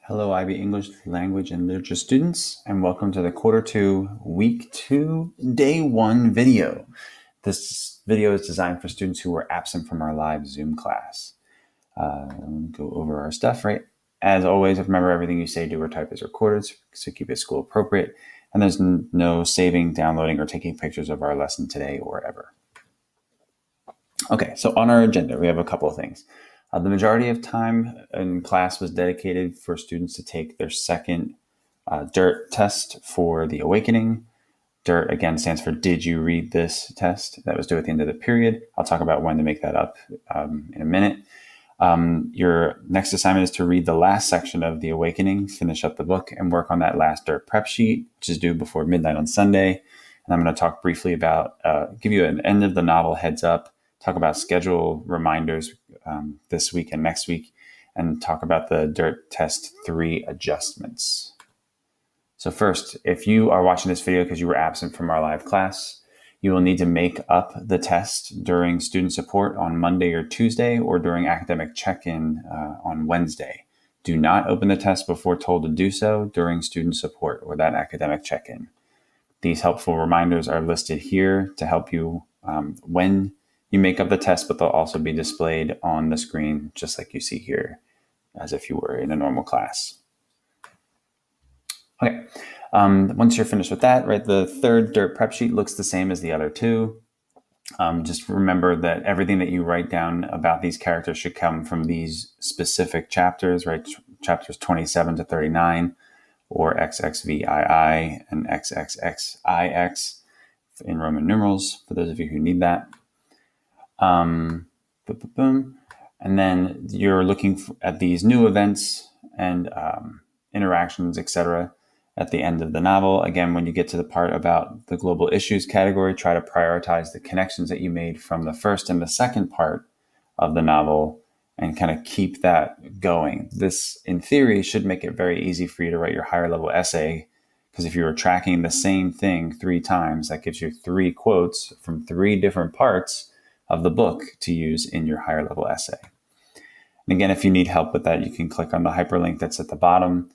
Hello, IB English Language and Literature students, and welcome to the Q2, Week 2, Day 1 video. This video is designed for students who were absent from our live Zoom class. Go over our stuff, right? As always, remember everything you say, do, or type is recorded, so keep it school appropriate. And there's no saving, downloading, or taking pictures of our lesson today or ever. Okay, so on our agenda, we have a couple of things. The majority of time in class was dedicated for students to take their second DIRT test for the awakening. DIRT, again, stands for Did You Read This test. That was due at the end of the period. I'll talk about when to make that up in a minute. Your next assignment is to read the last section of The Awakening, finish up the book, and work on that last DIRT prep sheet, which is due before midnight on Sunday. And I'm going to talk briefly about, give you an end of the novel heads up, talk about schedule reminders this week and next week, and talk about the DIRT Test 3 adjustments. So first, if you are watching this video because you were absent from our live class, you will need to make up the test during student support on Monday or Tuesday, or during academic check-in on Wednesday. Do not open the test before told to do so during student support or that academic check-in. These helpful reminders are listed here to help you when you make up the test, but they'll also be displayed on the screen just like you see here, as if you were in a normal class. Okay, once you're finished with that, right, the third DIRT prep sheet looks the same as the other two. Just remember that everything that you write down about these characters should come from these specific chapters, right? Chapters 27 to 39, or XXVII and XXXIX in Roman numerals, for those of you who need that. And then you're looking at these new events and interactions, etc. at the end of the novel. Again, when you get to the part about the global issues category, try to prioritize the connections that you made from the first and the second part of the novel and kind of keep that going. This, in theory, should make it very easy for you to write your higher level essay, because if you were tracking the same thing 3 times, that gives you 3 quotes from 3 different parts of the book to use in your higher level essay. And again, if you need help with that, you can click on the hyperlink that's at the bottom,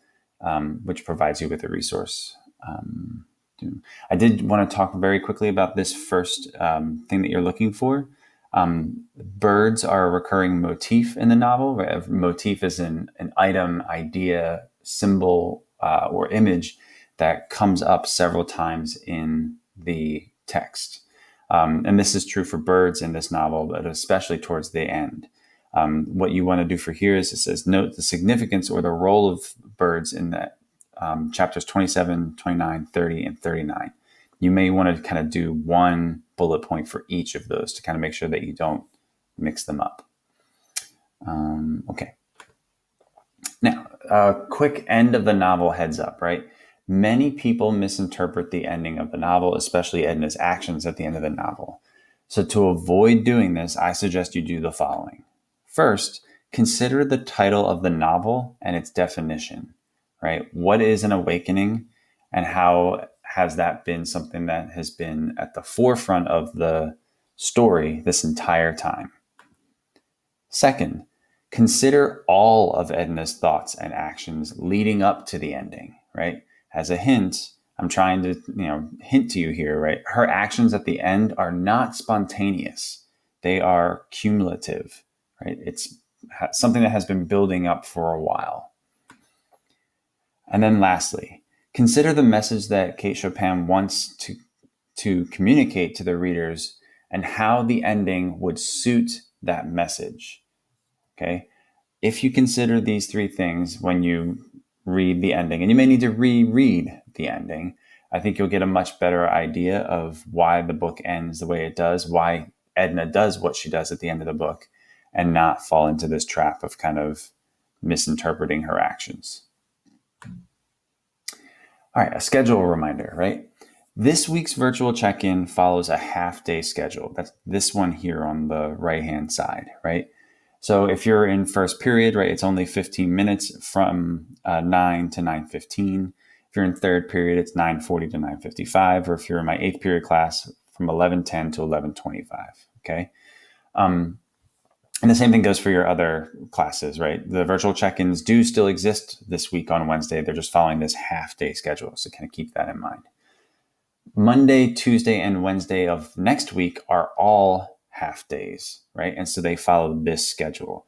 which provides you with a resource. I did want to talk very quickly about this first thing that you're looking for. Birds are a recurring motif in the novel. A motif is an item, idea, symbol, or image that comes up several times in the text. And this is true for birds in this novel, but especially towards the end. What you want to do for here is it says, note the significance or the role of birds in that chapters 27, 29, 30, and 39. You may want to kind of do one bullet point for each of those to kind of make sure that you don't mix them up. Okay. Now, a quick end of the novel heads up, right? Many people misinterpret the ending of the novel, especially Edna's actions at the end of the novel. So to avoid doing this, I suggest you do the following. First, consider the title of the novel and its definition, right? What is an awakening, and how has that been something that has been at the forefront of the story this entire time? Second, consider all of Edna's thoughts and actions leading up to the ending, right? As a hint, I'm trying to, hint to you here, right? Her actions at the end are not spontaneous. They are cumulative, right? It's something that has been building up for a while. And then lastly, consider the message that Kate Chopin wants to communicate to the readers and how the ending would suit that message, okay? If you consider these 3 things when you read the ending, and you may need to reread the ending, I think you'll get a much better idea of why the book ends the way it does, why Edna does what she does at the end of the book, and not fall into this trap of kind of misinterpreting her actions. All right, a schedule reminder, right? This week's virtual check-in follows a half-day schedule. That's this one here on the right-hand side, right? So if you're in first period, right, it's only 15 minutes from 9 to 9:15. If you're in third period, it's 9:40 to 9:55. Or if you're in my 8th period class, from 11:10 to 11:25, okay? And the same thing goes for your other classes, right? The virtual check-ins do still exist this week on Wednesday. They're just following this half-day schedule. So kind of keep that in mind. Monday, Tuesday, and Wednesday of next week are all half days, right? And so they follow this schedule.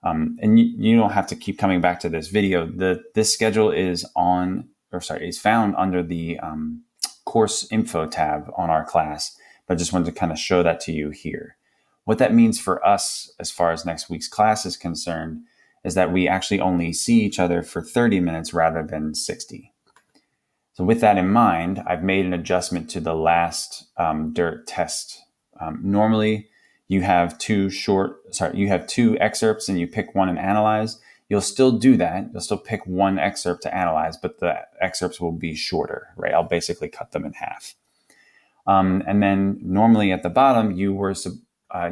And you don't have to keep coming back to this video. This schedule is found under the course info tab on our class. But I just wanted to kind of show that to you here. What that means for us, as far as next week's class is concerned, is that we actually only see each other for 30 minutes rather than 60. So with that in mind, I've made an adjustment to the last DIRT test. Normally, you have two excerpts and you pick one and analyze. You'll still do that. You'll still pick one excerpt to analyze, but the excerpts will be shorter, right? I'll basically cut them in half. And then normally at the bottom, you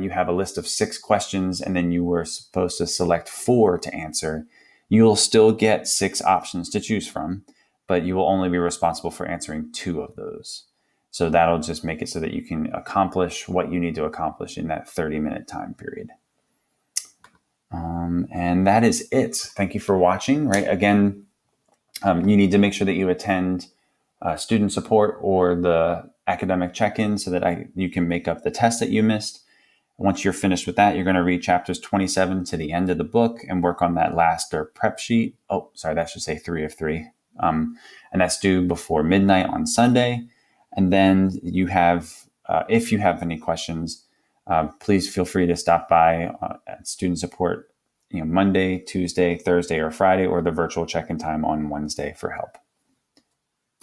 have a list of 6 questions, and then you were supposed to select 4 to answer. You'll still get 6 options to choose from, but you will only be responsible for answering 2 of those. So that'll just make it so that you can accomplish what you need to accomplish in that 30-minute time period. And that is it. Thank you for watching. Right? Again, you need to make sure that you attend student support or the academic check-in so that you can make up the test that you missed. Once you're finished with that, you're going to read chapters 27 to the end of the book and work on that last prep sheet. Oh, sorry, that should say 3 of 3. And that's due before midnight on Sunday. And then you have, if you have any questions, please feel free to stop by at student support, Monday, Tuesday, Thursday, or Friday, or the virtual check-in time on Wednesday for help.